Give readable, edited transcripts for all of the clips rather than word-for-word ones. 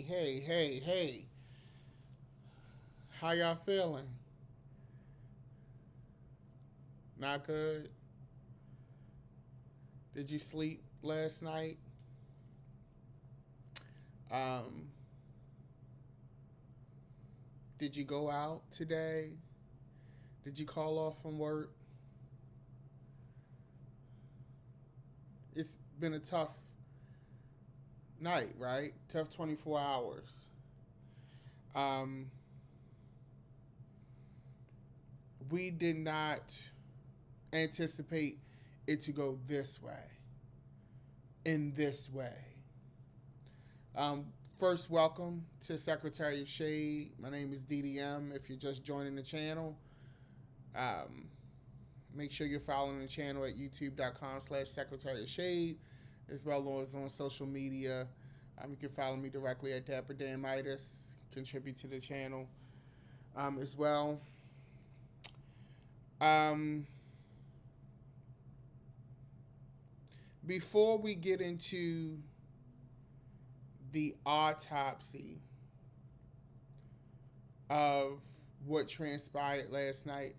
Hey, hey. How y'all feeling? Not good? Did you sleep last night? Um, did you go out today? Did you call off from work? It's been a tough night, right? Tough 24 hours. Um, we did not anticipate it to go this way, in this way. Um, First, welcome to Secretary of Shade. My name is DDM. If you're just joining the channel, um, make sure you're following the channel at youtube.com/Secretary of Shade, as well as on social media. You can follow me directly at Dapper Dan Midas, contribute to the channel as well. Um, Before we get into the autopsy of what transpired last night,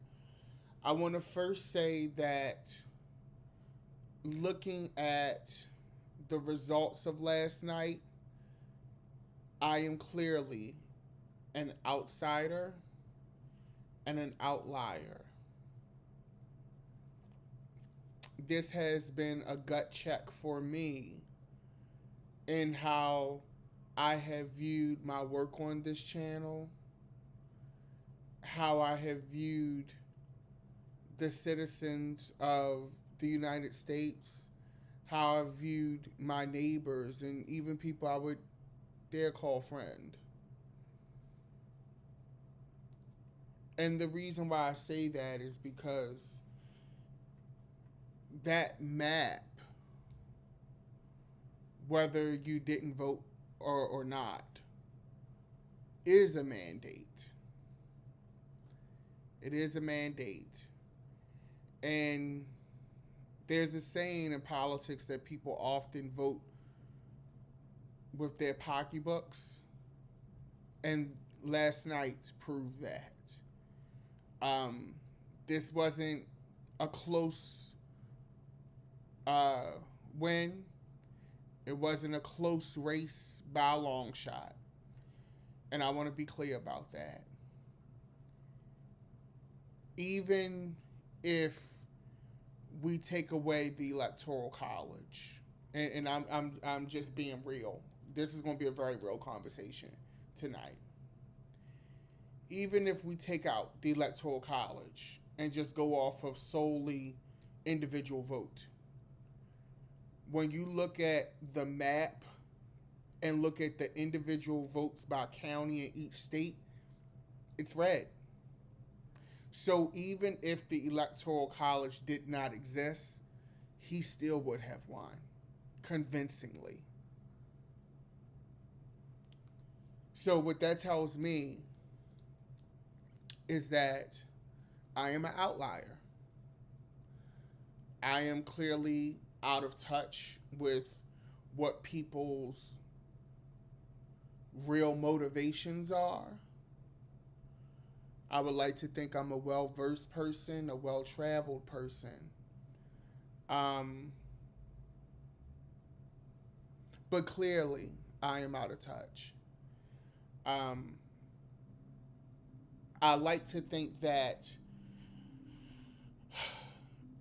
I want to first say that looking at the results of last night, I am clearly an outsider and an outlier. This has been a gut check for me in how I have viewed my work on this channel, how I have viewed the citizens of the United States, how I viewed my neighbors, and even people I would dare call friend. And the reason why I say that is because that map, whether you didn't vote or not, is a mandate. It is a mandate. And there's a saying in politics that people often vote with their pocketbooks, and last night proved that. Um, this wasn't a close win. It wasn't a close race by a long shot. And I want to be clear about that. Even if we take away the electoral college, and I'm just being real. This is going to be a very real conversation tonight. Even if we take out the electoral college and just go off of solely individual vote, when you look at the map and look at the individual votes by county in each state, it's red. So even if the electoral college did not exist, he still would have won convincingly. So what that tells me is that I am an outlier. I am clearly out of touch with what people's real motivations are. I would like to think I'm a well-versed person, a well-traveled person. But clearly, I am out of touch. Um, I like to think that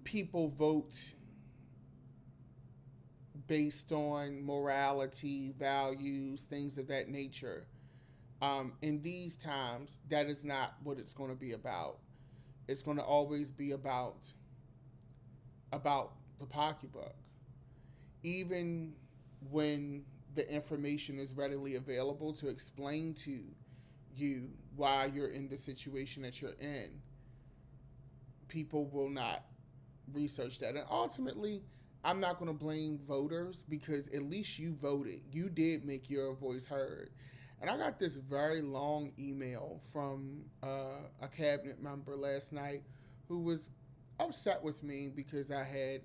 people vote based on morality, values, things of that nature. In these times, that is not what it's going to be about. It's going to always be about the pocketbook. Even when the information is readily available to explain to you why you're in the situation that you're in, people will not research that. And ultimately, I'm not going to blame voters because at least you voted. You did make your voice heard. And I got this very long email from a cabinet member last night who was upset with me because I had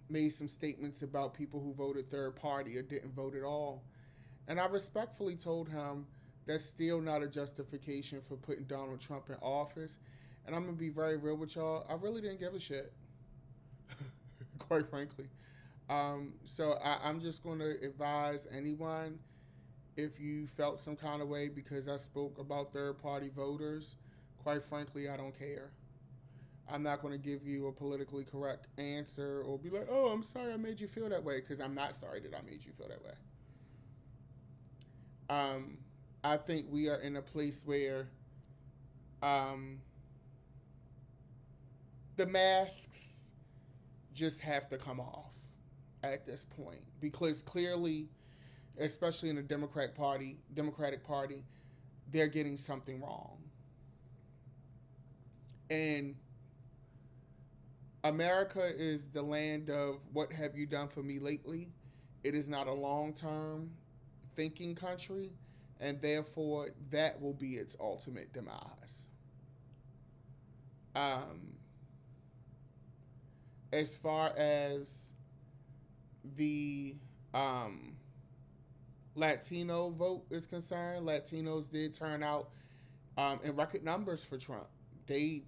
made some statements about people who voted third party or didn't vote at all. And I respectfully told him that's still not a justification for putting Donald Trump in office. And I'm going to be very real with y'all. I really didn't give a shit, quite frankly. I'm just going to advise anyone, if you felt some kind of way because I spoke about third party voters, quite frankly, I don't care. I'm not going to give you a politically correct answer or be like, oh, I'm sorry I made you feel that way, because I'm not sorry that I made you feel that way. Um, I think we are in a place where um, the masks just have to come off at this point, because clearly, especially in the Democratic Party, they're getting something wrong. And America is the land of what have you done for me lately? It is not a long-term thinking country, and therefore that will be its ultimate demise. Um, as far as the Latino vote is concerned, Latinos did turn out in record numbers for Trump. They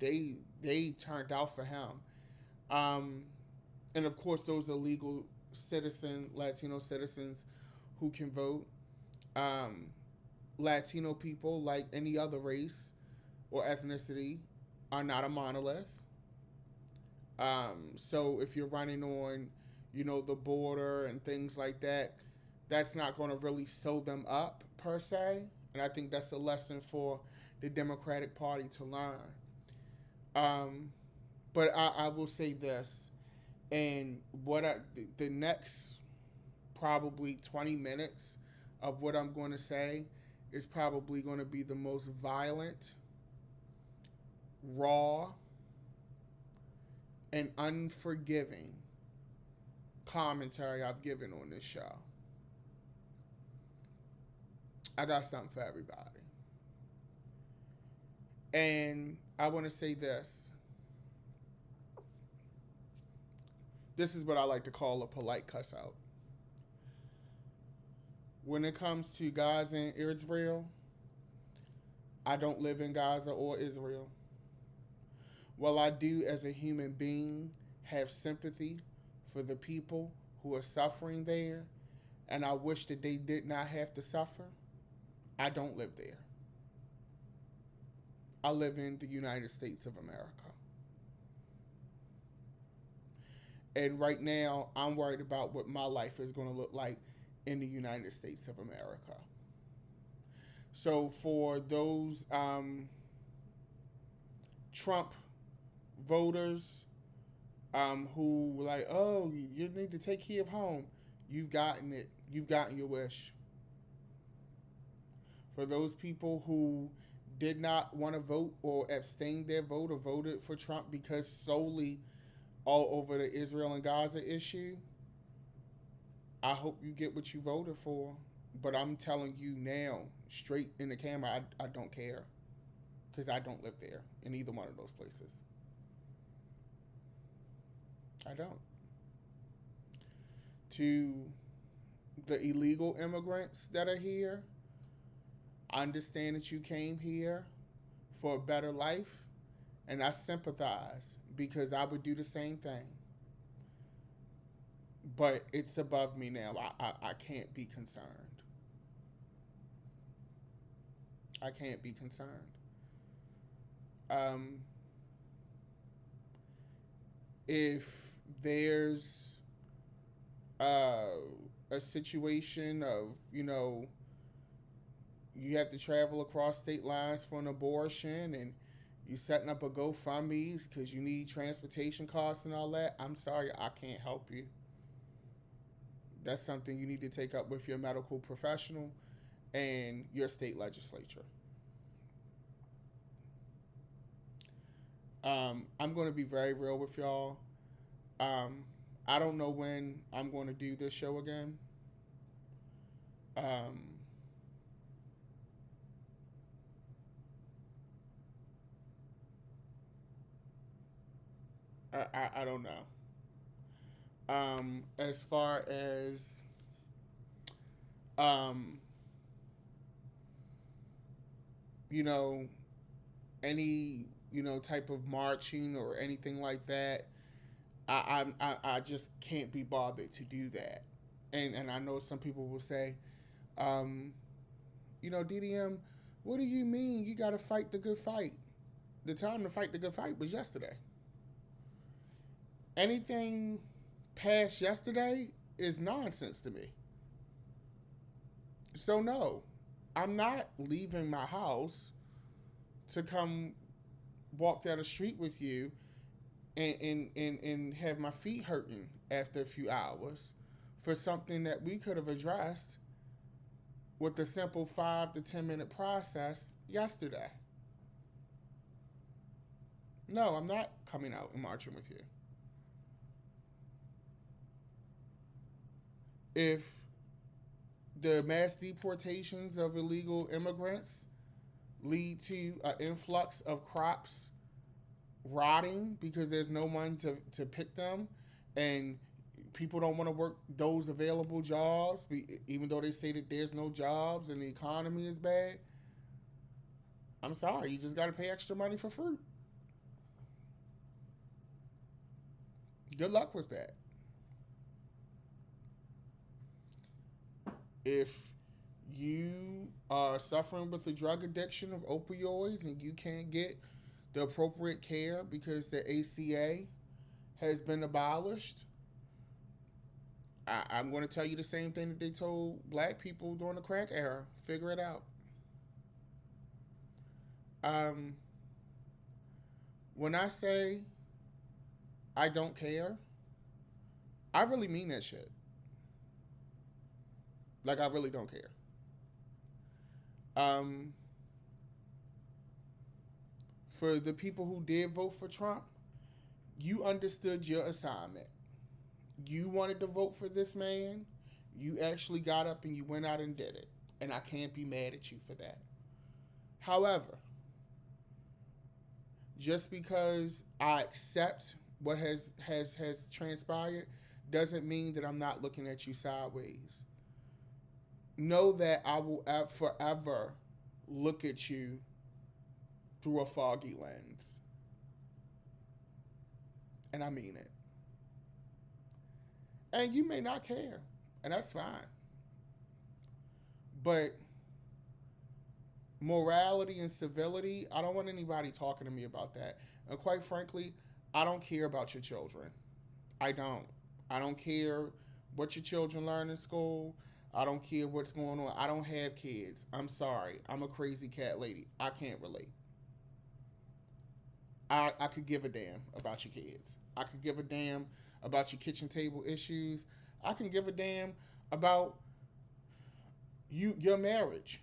turned out for him. Um, and of course, those are legal Latino citizens who can vote. Um, Latino people, like any other race or ethnicity, are not a monolith. So if you're running on, the border and things like that, that's not going to really sew them up per se. And I think that's a lesson for the Democratic Party to learn. But I will say this, and the next probably 20 minutes of what I'm going to say is probably going to be the most violent, raw, and unforgiving commentary I've given on this show. I got something for everybody. And I want to say this. This is what I like to call a polite cuss out. When it comes to Gaza and Israel, I don't live in Gaza or Israel. While I do, as a human being, have sympathy for the people who are suffering there, and I wish that they did not have to suffer, I don't live there. I live in the United States of America. And right now, I'm worried about what my life is going to look like in the United States of America. So for those Trump voters who were like, oh, you need to take Kiev home, you've gotten it. You've gotten your wish. For those people who did not want to vote or abstained their vote or voted for Trump because solely all over the Israel and Gaza issue, I hope you get what you voted for. But I'm telling you now, straight in the camera, I don't care. Because I don't live there in either one of those places. I don't. To the illegal immigrants that are here, I understand that you came here for a better life, and I sympathize because I would do the same thing. But it's above me now. I can't be concerned. I can't be concerned. If there's a situation of, you have to travel across state lines for an abortion and you setting up a GoFundMe because you need transportation costs and all that, I'm sorry, I can't help you. That's something you need to take up with your medical professional and your state legislature. I'm going to be very real with y'all. I don't know when I'm going to do this show again. I don't know. As far as um, you know, any type of marching or anything like that, I just can't be bothered to do that. And I know some people will say, um, DDM, what do you mean you got to fight the good fight? The time to fight the good fight was yesterday. Anything past yesterday is nonsense to me. So no, I'm not leaving my house to come walk down the street with you and have my feet hurting after a few hours for something that we could have addressed with a simple 5 to 10 minute process yesterday. No, I'm not coming out and marching with you. If the mass deportations of illegal immigrants lead to an influx of crops rotting because there's no one to pick them, and people don't want to work those available jobs, even though they say that there's no jobs and the economy is bad, I'm sorry, you just got to pay extra money for fruit. Good luck with that. If you are suffering with the drug addiction of opioids and you can't get the appropriate care because the ACA has been abolished, I'm going to tell you the same thing that they told black people during the crack era. Figure it out. Um, when I say I don't care, I really mean that shit. Like, I really don't care. Um, for the people who did vote for Trump, you understood your assignment. You wanted to vote for this man. You actually got up and you went out and did it. And I can't be mad at you for that. However, just because I accept what has transpired doesn't mean that I'm not looking at you sideways. Know that I will forever look at you through a foggy lens. And I mean it. And you may not care, and that's fine. But morality and civility, I don't want anybody talking to me about that. And quite frankly, I don't care about your children. I don't. I don't care what your children learn in school. I don't care what's going on. I don't have kids. I'm sorry. I'm a crazy cat lady. I can't relate. I could give a damn about your kids. I could give a damn about your kitchen table issues. I can give a damn about your marriage.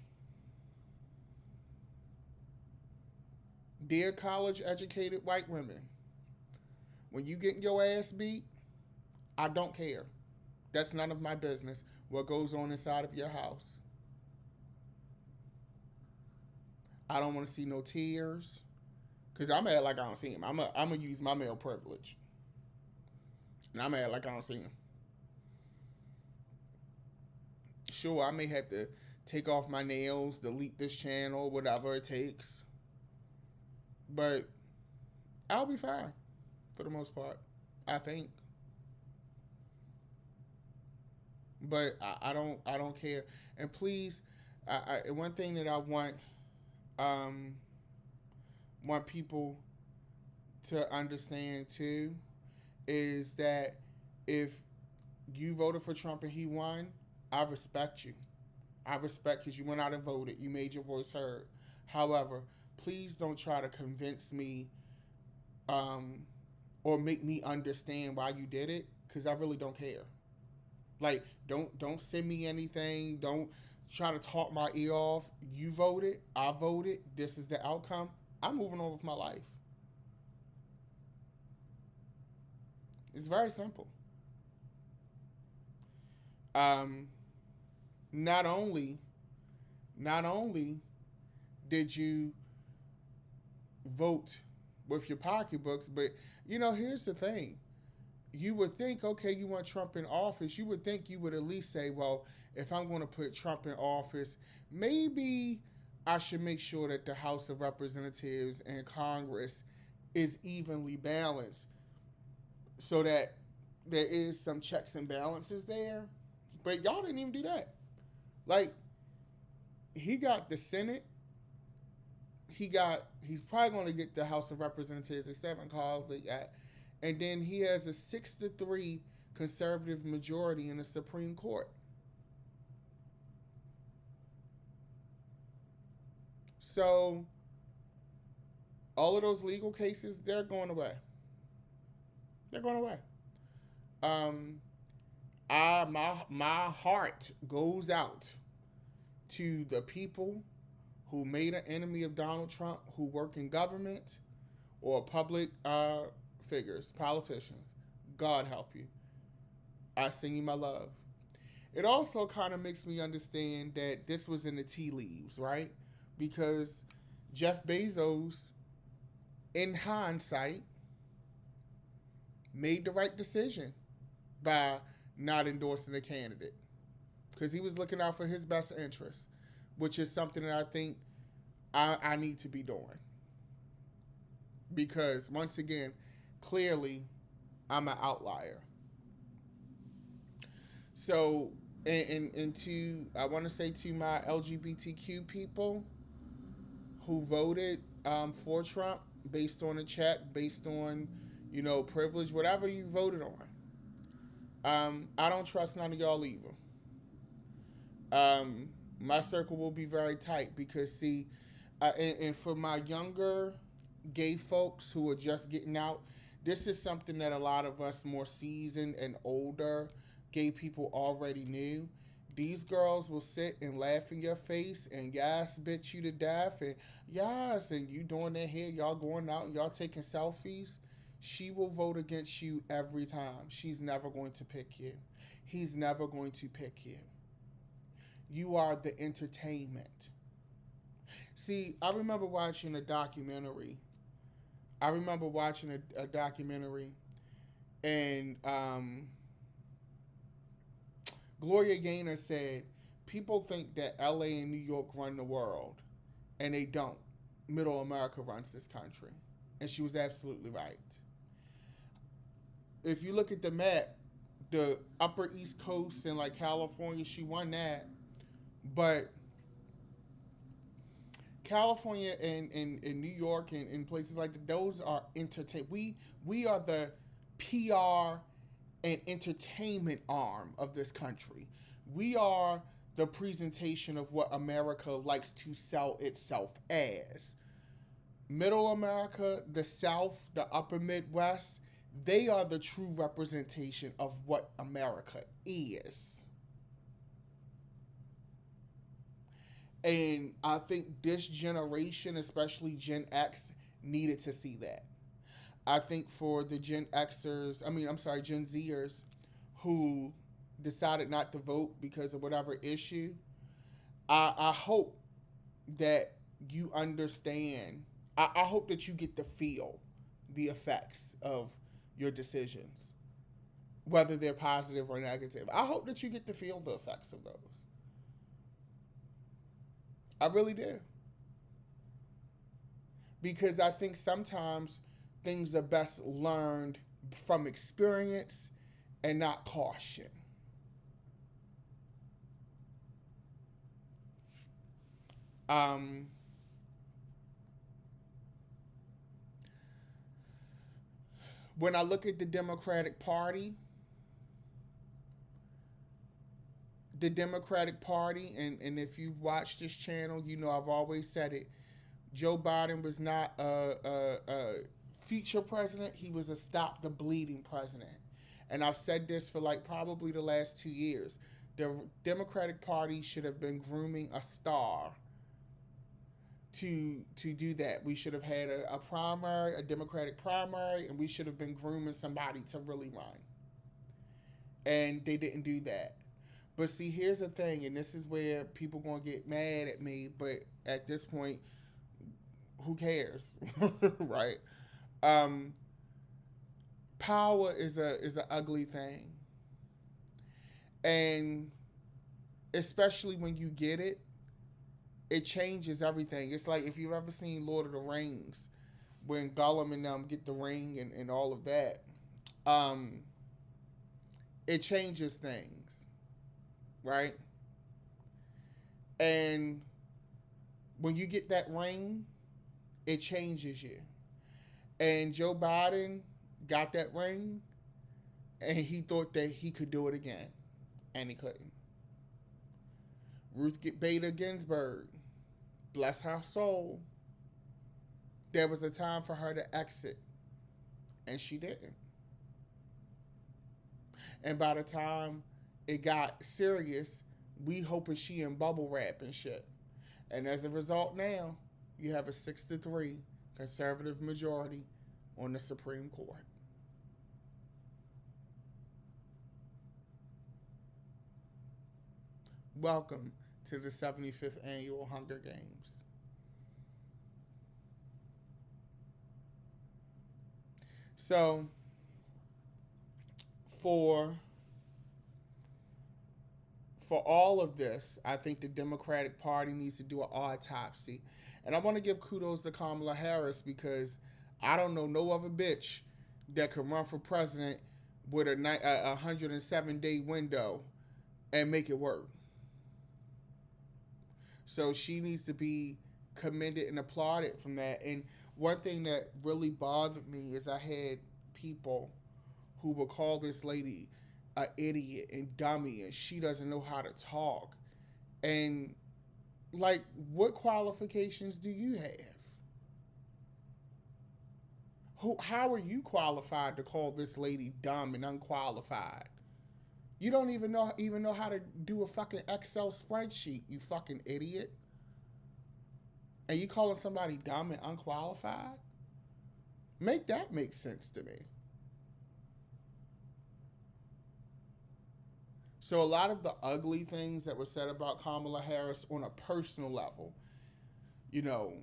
Dear college educated white women, when you get your ass beat, I don't care. That's none of my business what goes on inside of your house. I don't want to see no tears. Because I'm mad like I don't see him. I'm going to use my male privilege. And I'm mad like I don't see him. Sure, I may have to take off my nails, delete this channel, whatever it takes. But I'll be fine for the most part, I think. But I don't care. And please, one thing that I want people to understand too is that if you voted for Trump and he won, I respect you. I respect because you went out and voted. You made your voice heard. However, please don't try to convince me or make me understand why you did it, because I really don't care. Like, don't send me anything. Don't try to talk my ear off. You voted. I voted. This is the outcome. I'm moving on with my life. It's very simple. Not only did you vote with your pocketbooks. But here's the thing: you would think, okay, you want Trump in office. You would think you would at least say, well, if I'm going to put Trump in office, maybe I should make sure that the House of Representatives and Congress is evenly balanced so that there is some checks and balances there. But y'all didn't even do that. Like, he got the Senate. He's probably going to get the House of Representatives. They haven't called it yet. And then he has a 6-3 conservative majority in the Supreme Court. So all of those legal cases, they're going away. They're going away. My heart goes out to the people who made an enemy of Donald Trump, who work in government or public figures, politicians. God help you. I sing you my love. It also kind of makes me understand that this was in the tea leaves, right? Because Jeff Bezos, in hindsight, made the right decision by not endorsing a candidate, because he was looking out for his best interest, which is something that I think I need to be doing. Because, once again, clearly, I'm an outlier. So, I want to say to my LGBTQ people who voted for Trump based on a check, based on, privilege, whatever you voted on, I don't trust none of y'all either. My circle will be very tight because, see, and for my younger gay folks who are just getting out, this is something that a lot of us more seasoned and older gay people already knew. These girls will sit and laugh in your face and yes, bitch you to death, and yes, and you doing that here, y'all going out and y'all taking selfies. She will vote against you every time. She's never going to pick you. He's never going to pick you. You are the entertainment. See, I remember watching a documentary. And Gloria Gaynor said, people think that LA and New York run the world, and they don't. Middle America runs this country. And she was absolutely right. If you look at the map, the upper East Coast and like California, she won that. But California and New York and places like that, those are entertainment. We are the PR and entertainment arm of this country. We are the presentation of what America likes to sell itself as. Middle America, the South, the upper Midwest, they are the true representation of what America is. And I think this generation, especially Gen X, needed to see that. I think for the Gen Zers who decided not to vote because of whatever issue, I hope that you understand. I hope that you get to feel the effects of your decisions, whether they're positive or negative. I hope that you get to feel the effects of those. I really do. Because I think sometimes things are best learned from experience and not caution. When I look at the Democratic Party, and if you've watched this channel, you know I've always said it, Joe Biden was not a future president. He was a stop the bleeding president. And I've said this for like probably the last 2 years. The Democratic Party should have been grooming a star to do that. We should have had a primary, a Democratic primary, and we should have been grooming somebody to really run. And they didn't do that. But see, here's the thing, and this is where people going to get mad at me, but at this point, who cares, right? Um, Power is an ugly thing, and especially when you get it, it changes everything. It's like if you've ever seen Lord of the Rings, when Gollum and them get the ring and all of that, um, it changes things, right? And when you get that ring, it changes you. And Joe Biden got that ring, and he thought that he could do it again, and he couldn't. Ruth Bader Ginsburg, bless her soul, there was a time for her to exit, and she didn't. And by the time it got serious, we hoping she in bubble wrap and shit. And as a result, now you have a 6-3 conservative majority on the Supreme Court. Welcome to the 75th annual Hunger Games. So, for for all of this, I think the Democratic Party needs to do an autopsy. And I want to give kudos to Kamala Harris because I don't know no other bitch that could run for president with a 107-day window and make it work. So she needs to be commended and applauded from that. And one thing that really bothered me is I had people who would call this lady an idiot and dummy and she doesn't know how to talk. And like, what qualifications do you have? How are you qualified to call this lady dumb and unqualified? You don't even know how to do a fucking Excel spreadsheet, you fucking idiot. And you calling somebody dumb and unqualified? Make that make sense to me. So a lot of the ugly things that were said about Kamala Harris on a personal level, you know,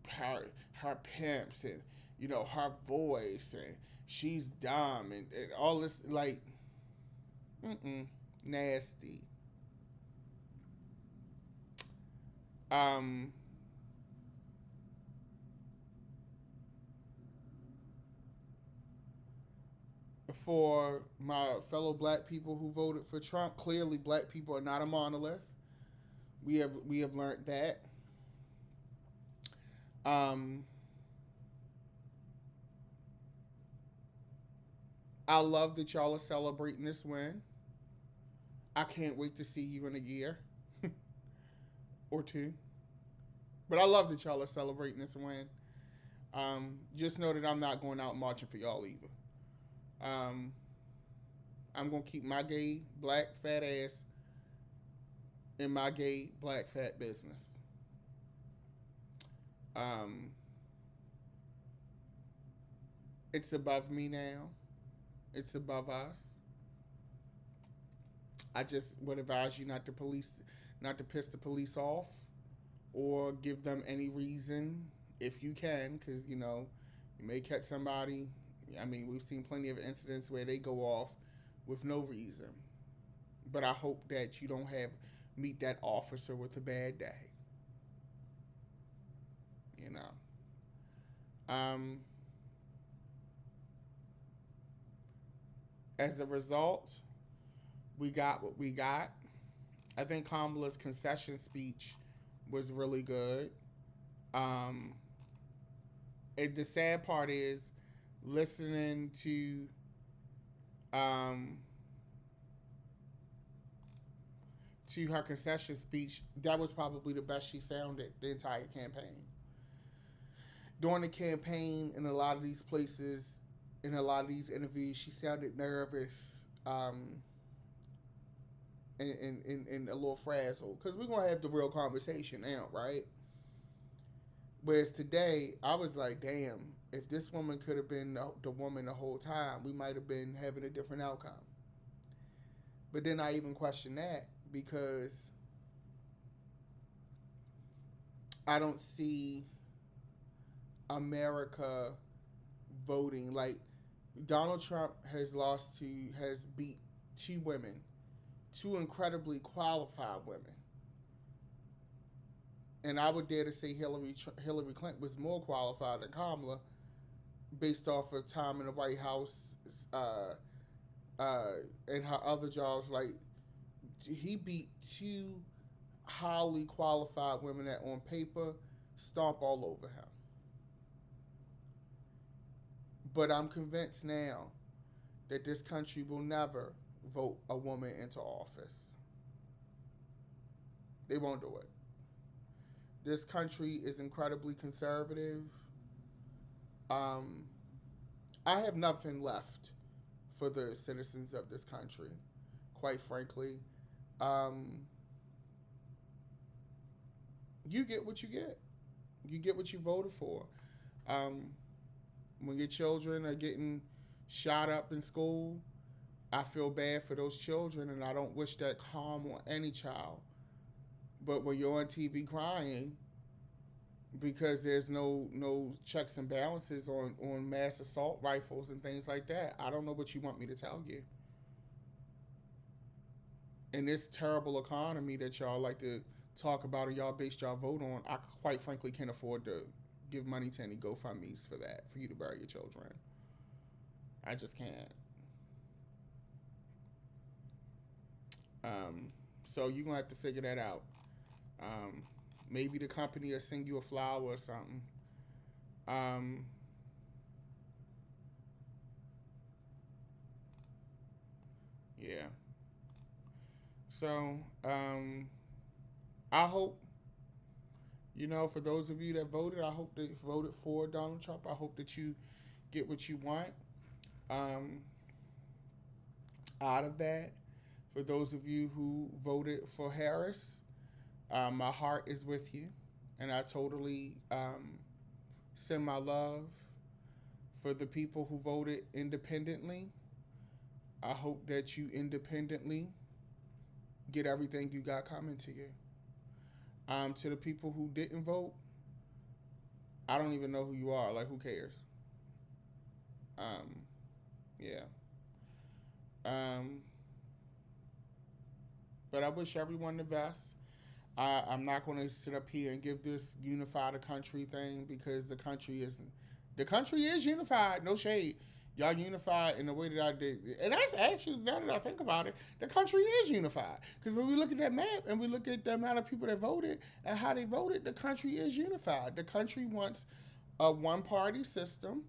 her pimps and her voice and she's dumb and all this like, nasty. Um, for my fellow black people who voted for Trump, clearly black people are not a monolith. We have learned that. Um, I love that y'all are celebrating this win. I can't wait to see you in a year or two. But I love that y'all are celebrating this win. Just know that I'm not going out marching for y'all either. Um, I'm gonna keep my gay black fat ass in my gay black fat business. Um, it's above me now. It's above us. I just would advise you not to piss the police off, or give them any reason if you can, because you may catch somebody. I mean, we've seen plenty of incidents where they go off with no reason. But I hope that you don't have meet that officer with a bad day. You know. As a result, we got what we got. I think Kamala's concession speech was really good. Um, the sad part is listening um, to her concession speech. That was probably the best she sounded the entire campaign. During the campaign, in a lot of these places, in a lot of these interviews, she sounded nervous. And a little frazzled because we're gonna have the real conversation now, right? Whereas today, I was like, damn, if this woman could have been the woman the whole time, we might have been having a different outcome. But then I even question that because I don't see America voting. Like Donald Trump has beat two women, two incredibly qualified women, and I would dare to say Hillary Clinton was more qualified than Kamala, based off of time in the White House, uh, uh, and her other jobs. Like he beat two highly qualified women that on paper stomp all over him. But I'm convinced now that this country will never vote a woman into office. They won't do it. This country is incredibly conservative. Um, I have nothing left for the citizens of this country, quite frankly. Um, you get what you get. You get what you voted for. Um, when your children are getting shot up in school, I feel bad for those children, and I don't wish that harm on any child. But when you're on TV crying because there's no checks and balances on mass assault rifles and things like that, I don't know what you want me to tell you. In this terrible economy that y'all like to talk about and y'all base y'all vote on, I quite frankly can't afford to give money to any GoFundMe's for that, for you to bury your children. I just can't. So you're gonna have to figure that out. Um, Maybe the company will send you a flower or something. Um, yeah. So I hope, for those of you that voted, I hope that voted for Donald Trump. I hope that you get what you want um, out of that. For those of you who voted for Harris, my heart is with you, and I totally send my love. For the people who voted independently, I hope that you independently get everything you got coming to you. To the people who didn't vote, I don't even know who you are. Like, who cares? Um, yeah. Um, but I wish everyone the best. I'm not going to sit up here and give this unify the country thing, because the country is unified. No shade. Y'all unified in the way that I did. And that's actually, now that I think about it, the country is unified. Because when we look at that map and we look at the amount of people that voted and how they voted, the country is unified. The country wants a one-party system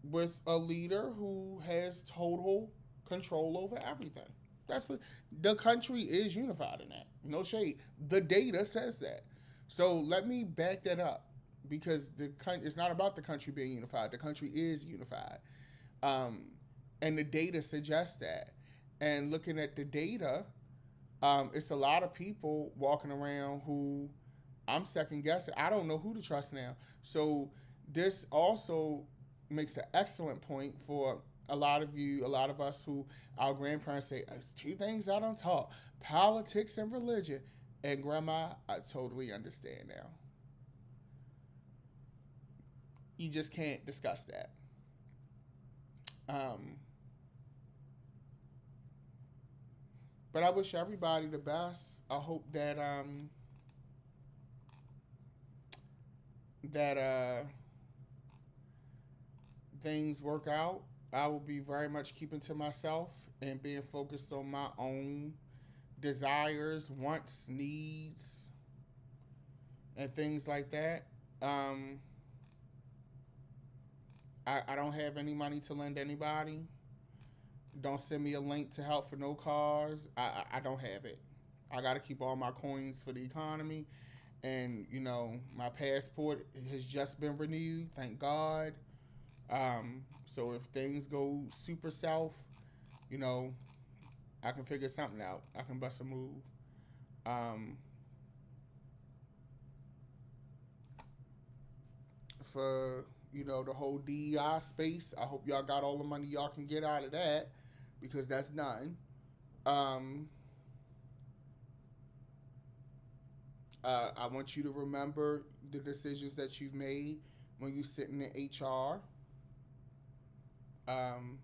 with a leader who has total control over everything. That's what the country is unified in that. No shade. The data says that. So let me back that up, because it's not about the country being unified. The country is unified, um, and the data suggests that. And looking at the data, it's a lot of people walking around who I'm second guessing. I don't know who to trust now. So this also makes an excellent point for a lot of us who our grandparents say, "It's two things I don't talk: politics and religion." And grandma, I totally understand now. You just can't discuss that. Um, but I wish everybody the best. I hope that things work out. I will be very much keeping to myself and being focused on my own desires, wants, needs, and things like that. Um, I don't have any money to lend anybody. Don't send me a link to help for no cause. I don't have it. I got to keep all my coins for the economy. And, my passport has just been renewed. Thank God. So if things go super south, you know, I can figure something out. I can bust a move. Um, for the whole DEI space, I hope y'all got all the money y'all can get out of that, because that's none. Um, I want you to remember the decisions that you've made when you sit in the HR. Um,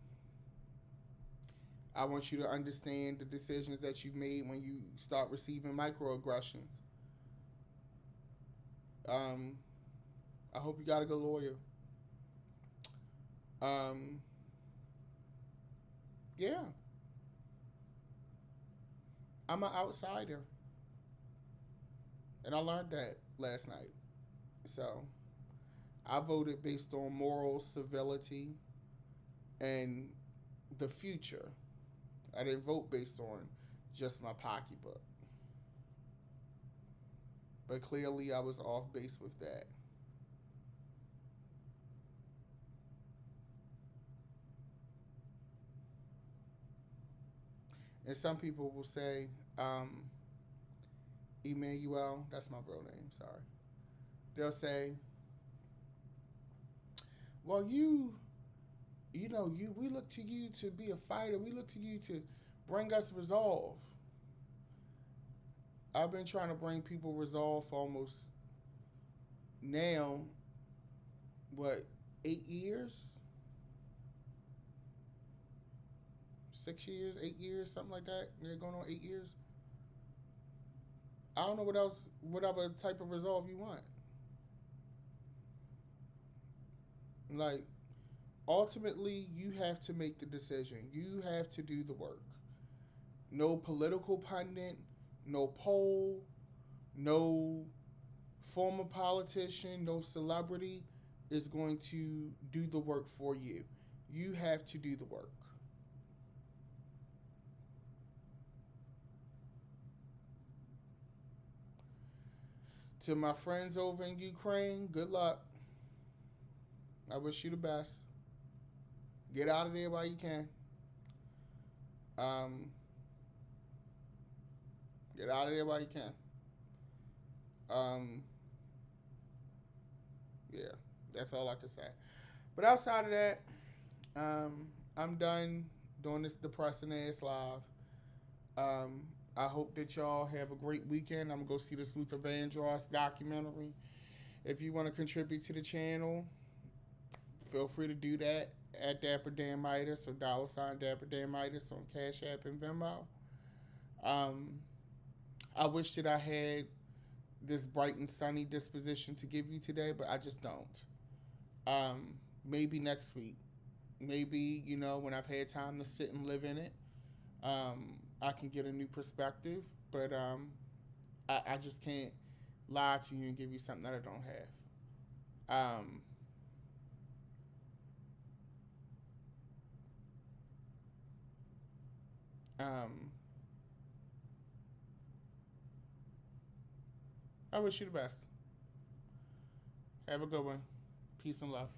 I want you to understand the decisions that you've made when you start receiving microaggressions. Um, I hope you got a good lawyer. Um, yeah, I'm an outsider, and I learned that last night. So I voted based on moral civility and the future. I didn't vote based on just my pocketbook. But clearly, I was off base with that. And some people will say, Emmanuel, that's my real name, sorry. They'll say, well, we look to you to be a fighter. We look to you to bring us resolve. I've been trying to bring people resolve for almost now, what, 8 years? 6 years, 8 years, something like that. They're going on 8 years. I don't know what else, whatever type of resolve you want. Like, ultimately, you have to make the decision. You have to do the work. No political pundit, no poll, no former politician, no celebrity is going to do the work for you. You have to do the work. To my friends over in Ukraine, good luck. I wish you the best. Get out of there while you can. Um, get out of there while you can. Um, yeah, that's all I can say. But outside of that, I'm done doing this depressing ass live. Um, I hope that y'all have a great weekend. I'm gonna go see this Luther Vandross documentary. If you want to contribute to the channel, feel free to do that at Dapper Dan Midas or $ Dapper Dan Midas on Cash App and Venmo. Um, I wish that I had this bright and sunny disposition to give you today, but I just don't. Maybe next week. Maybe, when I've had time to sit and live in it, I can get a new perspective. But I just can't lie to you and give you something that I don't have. I wish you the best. Have a good one. Peace and love.